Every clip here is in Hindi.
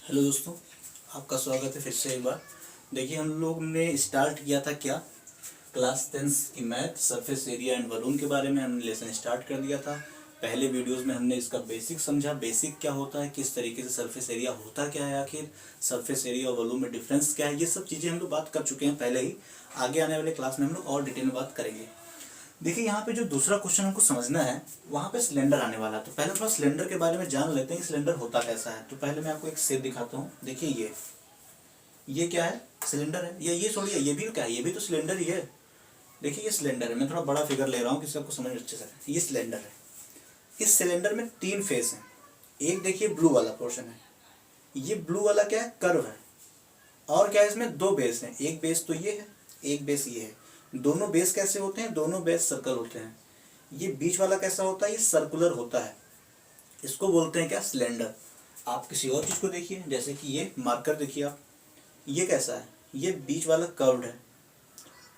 हेलो दोस्तों, आपका स्वागत है फिर से एक बार। देखिए, हम लोग ने स्टार्ट किया था क्या, क्लास 10 की math surface area and volume के बारे में हमने लेसन स्टार्ट कर दिया था। पहले वीडियोस में हमने इसका बेसिक समझा, बेसिक क्या होता है, किस तरीके से सरफेस एरिया होता क्या है, आखिर सरफेस एरिया और वॉल्यूम में डिफरेंस क्या है, ये सब चीज़ें हम लोग बात कर चुके हैं पहले ही। आगे आने वाले क्लास में हम लोग और डिटेल में बात करेंगे। देखिए, यहाँ पे जो दूसरा क्वेश्चन हमको समझना है, वहाँ पे सिलेंडर आने वाला है। तो पहले थोड़ा सिलेंडर के बारे में जान लेते हैं कि सिलेंडर होता कैसा है। तो पहले मैं आपको एक शेप दिखाता हूँ। देखिए, ये क्या है, सिलेंडर है। ये छोड़िए, ये भी क्या है, ये भी तो सिलेंडर ही है। देखिए, ये सिलेंडर है। मैं थोड़ा बड़ा फिगर ले रहा हूँ किसी आपको समझ अच्छे से। ये सिलेंडर है। इस सिलेंडर में 3 फेस हैं। एक देखिए ब्लू वाला पोर्शन है, ये ब्लू वाला क्या है, कर्व है। और क्या है, इसमें 2 बेस हैं। एक बेस तो ये है, एक बेस ये है। दोनों बेस कैसे होते हैं, दोनों बेस सर्कल होते हैं। ये बीच वाला कैसा होता है, ये सर्कुलर होता है। इसको बोलते हैं क्या, सिलेंडर। आप किसी और चीज को देखिए, जैसे कि ये मार्कर देखिए आप, ये कैसा है, ये बीच वाला कर्व्ड है।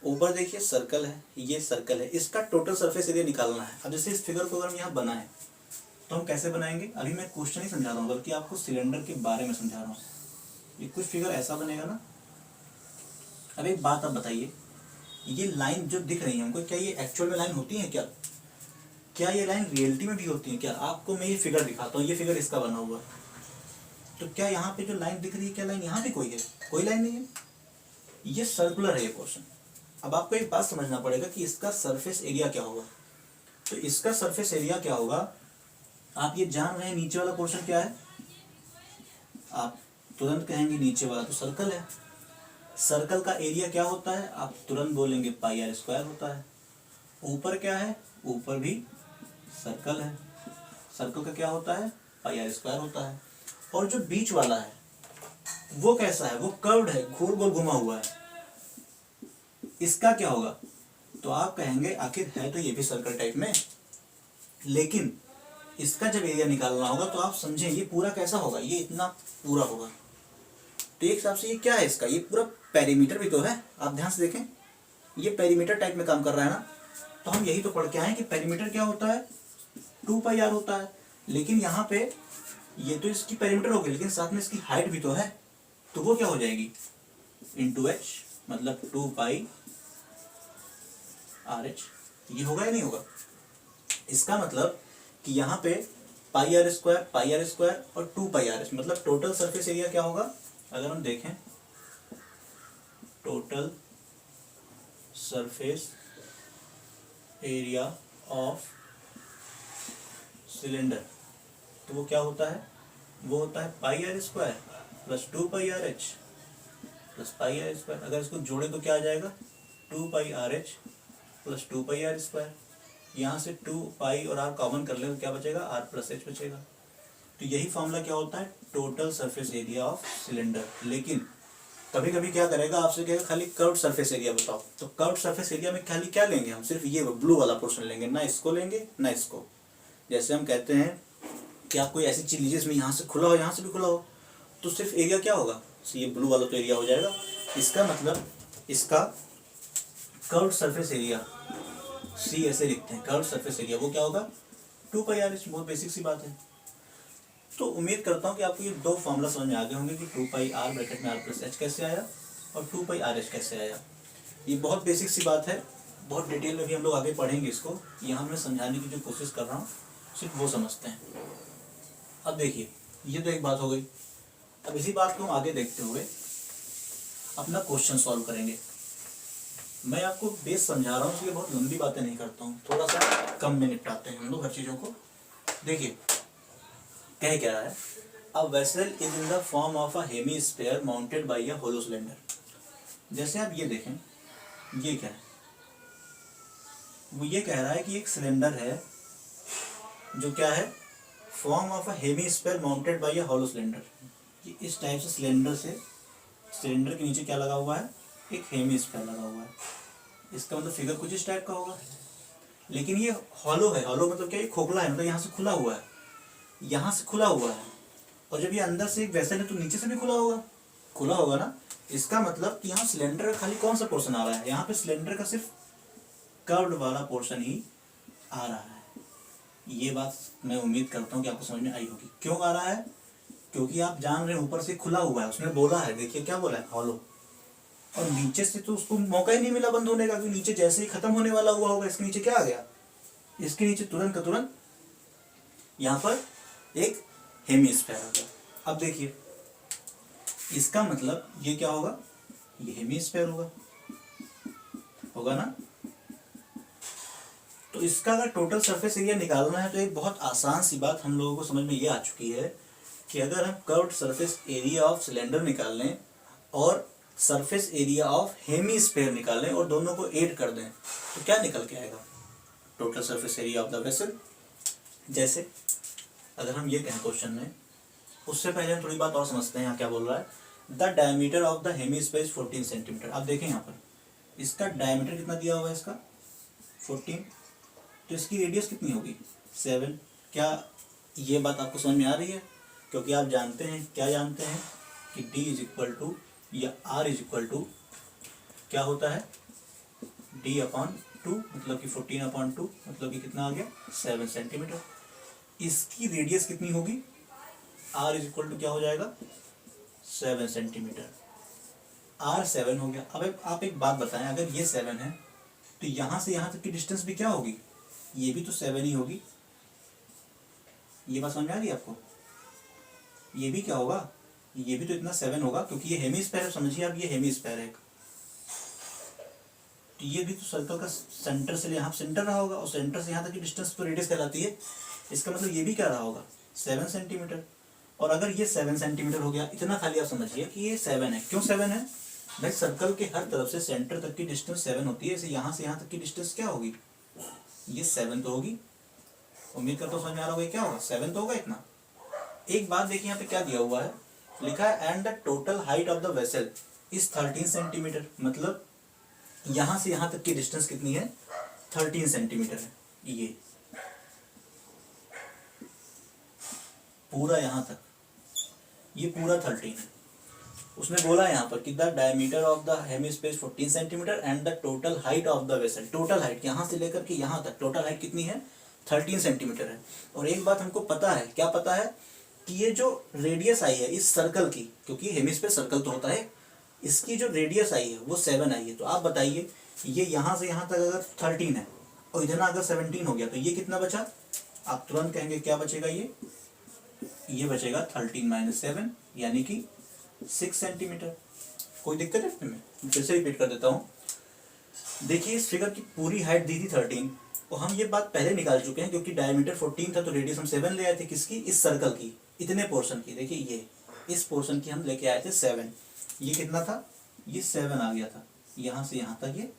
ऊपर देखिए सर्कल है, ये सर्कल है। इसका टोटल सरफेस एरिया निकालना है। अब जैसे इस फिगर को अगर हम यहाँ बनाएं तो हम कैसे बनाएंगे, अभी मैं क्वेश्चन ही समझा रहा हूँ, बल्कि आपको सिलेंडर के बारे में समझा रहा हूँ। ये कुछ फिगर ऐसा बनेगा ना। अब एक बात आप बताइए, ये लाइन जो दिख रही है हमको, क्या ये एक्चुअल में लाइन होती है क्या? क्या ये लाइन रियलिटी में भी होती है क्या? आपको मैं ये फिगर दिखाता हूँ, ये फिगर इसका बना हुआ है। तो क्या यहाँ पे जो लाइन दिख रही है, क्या लाइन यहाँ पे कोई है? कोई लाइन नहीं है। ये सर्कुलर है ये पोर्शन। अब आपको एक बात समझना पड़ेगा कि इसका सरफेस एरिया क्या होगा। तो इसका सरफेस एरिया क्या होगा, आप ये जान रहे हैं नीचे वाला पोर्शन क्या है, आप तुरंत कहेंगे नीचे वाला तो सर्कल है। सर्कल का एरिया क्या होता है, आप तुरंत बोलेंगे पाई आर स्क्वायर होता है। ऊपर क्या है, ऊपर भी सर्कल है। सर्कल का क्या होता है, पाई आर स्क्वायर होता है। और जो बीच वाला है वो कैसा है, वो कर्व्ड है, गोल गोल घुमा हुआ है। इसका क्या होगा, तो आप कहेंगे आखिर है तो ये भी सर्कल टाइप में, लेकिन इसका जब एरिया निकालना होगा तो आप समझें ये पूरा कैसा होगा, ये इतना पूरा होगा। तो एक हिसाब से ये क्या है, इसका ये पूरा पेरीमीटर भी तो है। आप ध्यान से देखें, ये पेरीमीटर टाइप में काम कर रहा है ना। तो हम यही तो पढ़ के आए कि पेरीमीटर क्या होता है, 2πr होता है। लेकिन यहाँ पे ये तो इसकी पेरीमीटर होगी, लेकिन साथ में इसकी हाइट भी तो है। तो वो क्या हो जाएगी, इंटू एच, मतलब 2πrh। ये होगा या नहीं होगा? इसका मतलब कि यहाँ पे पाई आर स्क्वायर और 2πr, मतलब टोटल सरफेस एरिया क्या होगा, अगर हम देखें total surface area of cylinder, तो वो क्या होता है, वो होता है pi r square plus 2πrh plus pi r square. अगर इसको जोड़े तो क्या आ जाएगा, 2πrh प्लस 2πr स्क्वायर। यहाँ से 2π और r कॉमन कर ले तो क्या बचेगा, r प्लस h बचेगा। तो यही फॉर्मूला क्या होता है, total surface area of cylinder. लेकिन कभी कभी क्या करेगा, आपसे कहेगा खाली कर्व्ड सरफेस एरिया बताओ। तो कर्व्ड सरफेस एरिया में खाली क्या लेंगे हम, सिर्फ ये ब्लू वाला पोर्शन लेंगे, ना इसको लेंगे ना इसको। जैसे हम कहते हैं कि आप कोई ऐसी चीज लीजिए इसमें यहाँ से खुला हो यहाँ से भी खुला हो, तो सिर्फ एरिया क्या होगा, तो ये ब्लू वाला तो एरिया हो जाएगा। इसका मतलब इसका कर्व्ड सरफेस एरिया, सी ऐसे लिखते हैं, कर्व्ड सरफेस एरिया, वो क्या होगा, 2πr। बहुत बेसिक सी बात है। तो उम्मीद करता हूँ कि आपको ये 2 फॉर्मूला समझ में आ गए होंगे कि 2πr ब्रैकेट में r प्लस h कैसे आया और 2πrh कैसे आया। ये बहुत बेसिक सी बात है, बहुत डिटेल में भी हम लोग आगे पढ़ेंगे इसको। यहाँ मैं समझाने की जो कोशिश कर रहा हूँ सिर्फ वो समझते हैं। अब देखिए, ये तो एक बात हो गई। अब इसी बात को हम आगे देखते हुए अपना क्वेश्चन सॉल्व करेंगे। मैं आपको बेस समझा रहा हूँ, इसलिए बहुत लंबी बातें नहीं करता हूँ, थोड़ा सा कम में निपटाते हैं हम लोग हर चीज़ों को। देखिए कह क्या रहा है, a vessel is in the form of a hemisphere mounted by a hollow cylinder. जैसे आप ये देखें, ये क्या है, वो ये कह रहा है कि एक सिलेंडर है जो क्या है, form of a hemisphere mounted by a hollow cylinder. ये इस टाइप से सिलेंडर से, सिलेंडर के नीचे क्या लगा हुआ है, एक हेमीस्फीयर लगा हुआ है। इसका मतलब फिगर कुछ इस टाइप का होगा। लेकिन ये हॉलो है, हॉलो मतलब क्या, ये खोखला है, मतलब यहाँ से खुला हुआ है, यहाँ से खुला हुआ है। और जब ये अंदर से एक वेसल है तो नीचे से भी खुला होगा ना। इसका मतलब कि यहाँ सिलेंडर का खाली कौन सा पोर्शन आ रहा है, यहाँ पे सिलेंडर का सिर्फ कर्व्ड वाला पोर्शन ही आ रहा है। ये बात मैं उम्मीद करता हूँ कि आपको समझ में आई होगी। क्यों आ रहा है, क्योंकि आप जान रहे हैं ऊपर से खुला हुआ है, उसने बोला है, देखिए क्या बोला है, हॉलो। और नीचे से तो उसको मौका ही नहीं मिला बंद होने का, क्योंकि नीचे जैसे ही खत्म होने वाला हुआ होगा, इसके नीचे क्या आ गया, इसके नीचे तुरंत का तुरंत यहाँ पर एक हेमिस्फेयर आ गया। अब देखिए इसका मतलब ये क्या होगा, ये हेमिस्फेयर होगा, होगा ना। तो इसका अगर टोटल सरफेस एरिया निकालना है तो एक बहुत आसान सी बात हम लोगों को समझ में ये आ चुकी है कि अगर हम curved surface area of cylinder निकाल लें और सरफेस एरिया ऑफ हेमिस्फेयर निकाल लें और दोनों को ऐड कर दें तो क्या निकल के आएगा, total surface area of the vessel. जैसे अगर हम ये कहें क्वेश्चन में, उससे पहले हम थोड़ी बात और समझते हैं यहाँ क्या बोल रहा है। The diameter of the hemisphere 14 centimetre. आप देखें यहाँ पर इसका डायमीटर कितना दिया हुआ है, इसका 14, तो इसकी रेडियस कितनी होगी 7। क्या ये बात आपको समझ में आ रही है, क्योंकि आप जानते हैं, क्या जानते हैं कि D इज इक्वल टू या R इज इक्वल टू क्या होता है, D/2, मतलब कि 14/2, मतलब कि कितना आ गया 7 सेंटीमीटर। इसकी रेडियस कितनी होगी, R इज इक्वल टू क्या हो जाएगा 7 सेंटीमीटर, R 7 हो गया। अब आप एक बात बताएं, अगर ये 7 है तो यहाँ से यहाँ तक की डिस्टेंस भी क्या होगी, ये भी तो 7 ही होगी। ये बात समझ में आ रही है आपको, ये भी क्या होगा, ये भी तो इतना 7 होगा, क्योंकि ये हेमिस्फेयर है, समझिए आप, ये हेमिस्फेयर है, तो ये भी तो सर्कल का सेंटर से यहाँ सेंटर रहा होगा, और सेंटर से यहाँ तक की डिस्टेंस तो रेडियस कहलाती है। इसका मतलब ये भी क्या रहा होगा 7 सेंटीमीटर। और अगर ये 7 सेंटीमीटर हो गया, इतना खाली आप समझिए कि ये 7 है। क्यों 7 है भाई, सर्कल के हर तरफ से सेंटर तक की डिस्टेंस 7 होती है, इसे यहाँ से यहाँ तक की डिस्टेंस क्या होगी, ये 7 तो होगी। उम्मीद करता हूँ समझ में आ रहा होगा, क्या होगा 7 तो होगा इतना। एक बात देखिए यहाँ पे क्या दिया हुआ है, लिखा है and the total height of the vessel is 13 centimetre, मतलब यहाँ से यहाँ तक की डिस्टेंस कितनी है 13 सेंटीमीटर है। ये पूरा यहाँ तक, ये पूरा 13 है। उसने बोला यहाँ पर कि the diameter of the hemisphere 14 centimetre and the total height of the vessel, total height यहाँ से लेकर के यहाँ तक टोटल हाइट कितनी है 13 सेंटीमीटर है। और एक बात हमको पता है, क्या पता है कि ये जो रेडियस आई है इस सर्कल की, क्योंकि हेमिस्फेयर सर्कल तो होता है, इसकी जो रेडियस आई है वो 7 आई है। तो आप बताइए ये यहाँ से यहाँ तक अगर 13 है और इतना अगर 17 हो गया तो ये कितना बचा, आप तुरंत कहेंगे क्या बचेगा, ये बचेगा 13 - 7 यानी कि 6 सेंटीमीटर। कोई दिक्कत है इसमें, मैं फिर से रिपीट कर देता हूँ। देखिए इस फिगर की पूरी हाइट दी थी 13, और हम ये बात पहले निकाल चुके हैं, क्योंकि डायमीटर 14 था तो रेडियस हम 7 ले आए थे, किसकी, इस सर्कल की, इतने पोर्शन की। देखिए ये इस पोर्शन की हम लेके आए थे 7, ये कितना था, ये 7 आ गया था, यहाँ से यहाँ तक ये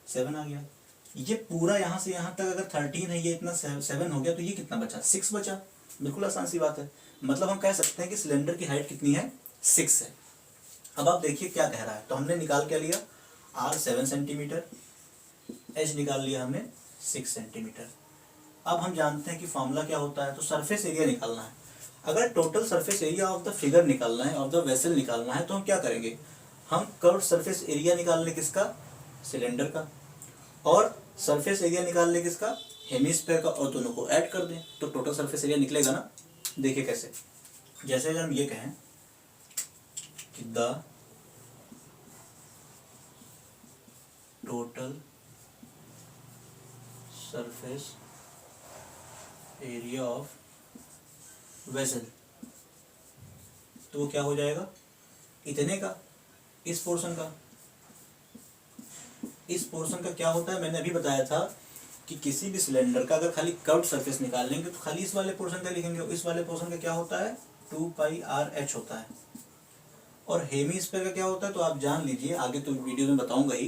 7 आ गया। ये पूरा यहाँ से यहाँ तक अगर 13 है, ये इतना 7 हो गया, तो ये कितना बचा, 6 बचा। बिल्कुल आसान सी बात है, मतलब हम कह सकते हैं कि सिलेंडर की हाइट कितनी है 6 है। अब आप देखिए क्या कह रहा है, तो हमने निकाल क्या लिया, R 7 सेंटीमीटर, H निकाल लिया हमने 6 सेंटीमीटर। अब हम जानते हैं कि फॉर्मूला क्या होता है, तो सरफेस एरिया निकालना है। अगर total surface area of the figure निकालना है, ऑफ द वेसल निकालना है, तो हम क्या करेंगे, हम कर्व्ड सरफेस एरिया निकाल ले किसका, सिलेंडर का, और सरफेस एरिया निकाल ले किसका, हेमिस्फेयर का, और दोनों को ऐड कर दें तो टोटल सरफेस एरिया निकलेगा ना। देखिए कैसे, जैसे अगर हम ये कहें कि the total surface area of vessel, तो वो क्या हो जाएगा, इतने का, इस पोर्शन का। इस पोर्शन का क्या होता है, मैंने अभी बताया था कि किसी भी सिलेंडर का अगर खाली कर्व्ड सरफेस निकाल लेंगे तो खाली इस वाले पोर्शन का लिखेंगे, इस वाले पोर्शन का क्या होता है 2πRh होता है। और हेमिस्फेयर का क्या होता है, तो आप जान लीजिए, आगे तो वीडियो में बताऊंगा ही,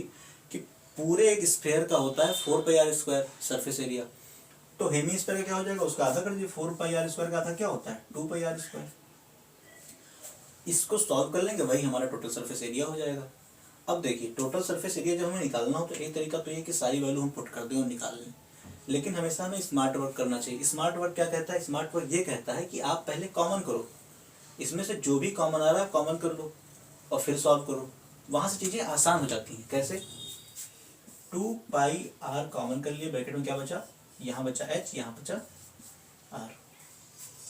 कि पूरे एक स्फेयर का होता है 4πr² सरफेस एरिया। तो हेमिस्फेयर का क्या हो जाएगा, उसका आधा कर दीजिए, 4πr² का आधा क्या होता है 2πr²। इसको सॉल्व कर लेंगे, वही हमारा टोटल सरफेस एरिया हो जाएगा। अब देखिए टोटल सरफेस एरिया जब हमें निकालना हो तो एक तरीका तो ये कि सारी वैल्यू हम पुट कर दें और निकाल लें, लेकिन हमेशा हमें स्मार्ट वर्क करना चाहिए। स्मार्ट वर्क क्या कहता है, स्मार्ट वर्क ये कहता है कि आप पहले कॉमन करो, इसमें से जो भी कॉमन आ रहा है कॉमन कर लो और फिर सॉल्व करो, वहाँ से चीज़ें आसान हो जाती हैं। कैसे, 2πr कॉमन कर लिए, ब्रैकेट में क्या बचा, यहाँ बचा h, यहाँ बचा r।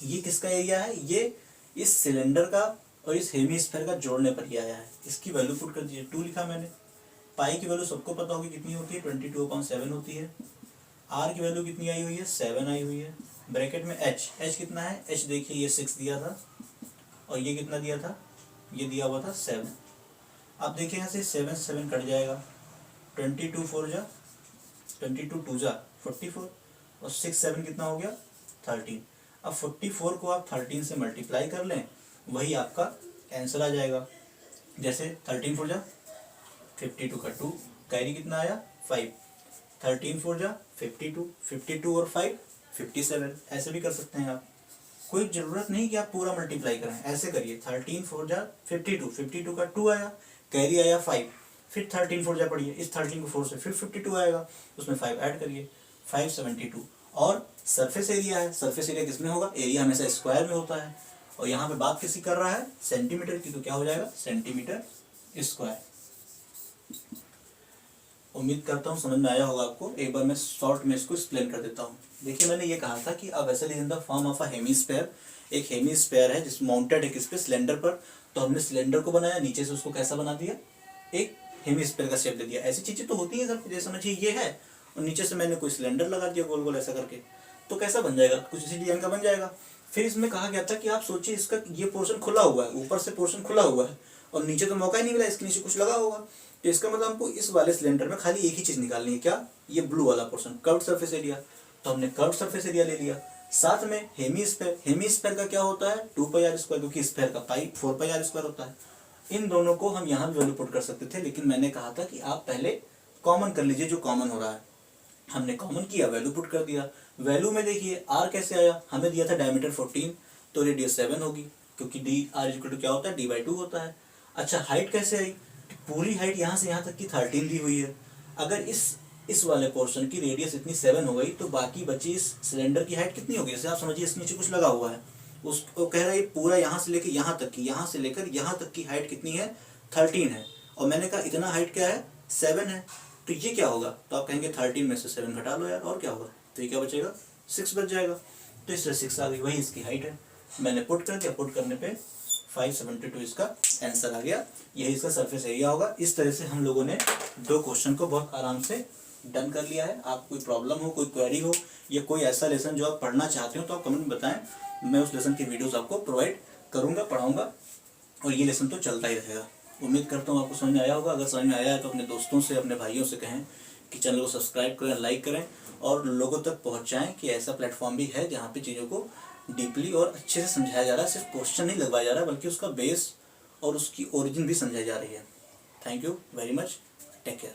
ये किसका एरिया है, ये इस सिलेंडर का और इस हेमीस्फेयर का जोड़ने पर ये आया है। इसकी वैल्यू पुट कर दीजिए, 2 लिखा मैंने। पाई की वैल्यू सबको पता होगी कितनी होती है, 22/7 होती है। आर की वैल्यू कितनी आई हुई है, 7 आई हुई है। ब्रैकेट में एच कितना है, एच देखिए ये 6 दिया था और ये कितना दिया था, ये दिया हुआ था 7। अब देखिए यहाँ से 7 से 7 कट जाएगा, 22 2 जा 44 और 6 7 कितना हो गया 13। अब 44 को आप 13 से मल्टीप्लाई कर लें, वही आपका आंसर आ जाएगा। जैसे 13 4 जा 52 का 2, कैरी कितना आया 5, 13 4 जा 52, 52 और 5 57। ऐसे भी कर सकते हैं आप, कोई ज़रूरत नहीं कि आप पूरा मल्टीप्लाई करें, ऐसे करिए 13 4 जा 52, 52 का 2 आया, कैरी आया 5, फिर 13 4 जा पढ़िए, इस 13 को 4 से फिर 52 आएगा, उसमें 5 ऐड करिए, 572। और सरफेस एरिया है, सरफेस एरिया किसमें होगा, एरिया हमेशा स्क्वायर में होता है, और यहाँ पे बात किसी कर रहा है सेंटीमीटर की, तो क्या हो जाएगा सेंटीमीटर स्क्वायर। उम्मीद करता हूँ समझ में आया होगा आपको। एक बार मैं शॉर्ट में इसको एक्सप्लेन कर देता हूँ। देखिए मैंने ये कहा था कि अ vessel is in the form of a hemisphere, एक हेमीस्फेयर है जिस माउंटेड है किस पे, सिलेंडर पर। तो हमने सिलेंडर को बनाया, नीचे से उसको कैसा बना दिया, एक हेमीस्फेयर का शेप दे दिया। ऐसी चीजें तो होती हैं सर, जैसे समझिए ये है और नीचे से मैंने कोई सिलेंडर लगा दिया गोल गोल ऐसा करके, तो कैसा बन जाएगा, कुछ इसी डिजाइन का बन जाएगा। फिर इसमें कहा गया था कि आप सोचिए इसका ये पोर्शन खुला हुआ है, ऊपर से पोर्शन खुला हुआ है और नीचे तो मौका ही नहीं मिला, इसके नीचे कुछ लगा होगा। तो इसका मतलब हमको इस वाले सिलेंडर में खाली एक ही चीज निकालनी है, क्या, ये ब्लू वाला पोर्शन, कर्व्ड सरफेस एरिया। तो हमने कर्व्ड सरफेस एरिया ले लिया। साथ में हेमीस्फेयर, हेमीस्फेयर का क्या होता है 2πr², क्योंकि स्फेयर का पाई 4πr² होता है। इन दोनों को हम यहाँ भी वैल्यू पुट कर सकते थे, लेकिन मैंने कहा था कि आप पहले कॉमन कर लीजिए जो कॉमन हो रहा है। हमने कॉमन किया, वैल्यू पुट कर दिया। वैल्यू में देखिए आर कैसे आया, हमें दिया था डायमीटर 14, तो रेडियस 7 होगी, क्योंकि डी आर इक्वल टू क्या होता है, d/2 होता है। अच्छा हाइट कैसे आई, पूरी हाइट यहाँ से यहाँ तक की 13 दी हुई है। अगर इस वाले पोर्शन की रेडियस इतनी 7 हो गई, तो बाकी बची इस सिलेंडर की हाइट कितनी होगी। जैसे आप समझिए इसके नीचे कुछ लगा हुआ है, उसको कह रहा है पूरा यहाँ से लेकर यहाँ तक की, यहाँ से लेकर यहाँ तक की हाइट कितनी है 13 है, और मैंने कहा इतना हाइट क्या है 7 है, तो ये क्या होगा, तो आप कहेंगे 13 में से 7 घटा लो यार, और क्या होगा, तो ये क्या बचेगा 6 बच जाएगा। तो इससे 6 आ गई, वही इसकी हाइट है। मैंने पुट कर दिया, पुट करने पे 572 इसका आंसर आ गया। यही इसका सरफेस एरिया होगा। इस तरह से हम लोगों ने 2 क्वेश्चन को बहुत आराम से डन कर लिया है। आप कोई प्रॉब्लम हो, कोई क्वेरी हो, या कोई ऐसा लेसन जो आप पढ़ना चाहते हो, तो आप कमेंट में बताएं, मैं उस लेसन की वीडियोस आपको प्रोवाइड करूंगा, पढ़ाऊंगा, और ये लेसन तो चलता ही रहेगा। उम्मीद करता हूँ आपको समझ में आया होगा। अगर समझ में आया है तो अपने दोस्तों से, अपने भाइयों से कहें कि चैनल को सब्सक्राइब करें, लाइक करें, और लोगों तक पहुँचाएँ कि ऐसा प्लेटफॉर्म भी है जहाँ पर चीज़ों को डीपली और अच्छे से समझाया जा रहा है। सिर्फ क्वेश्चन नहीं लगवाया जा रहा है, बल्कि उसका बेस और उसकी ओरिजिन भी समझाई जा रही है। Thank you very much, take care.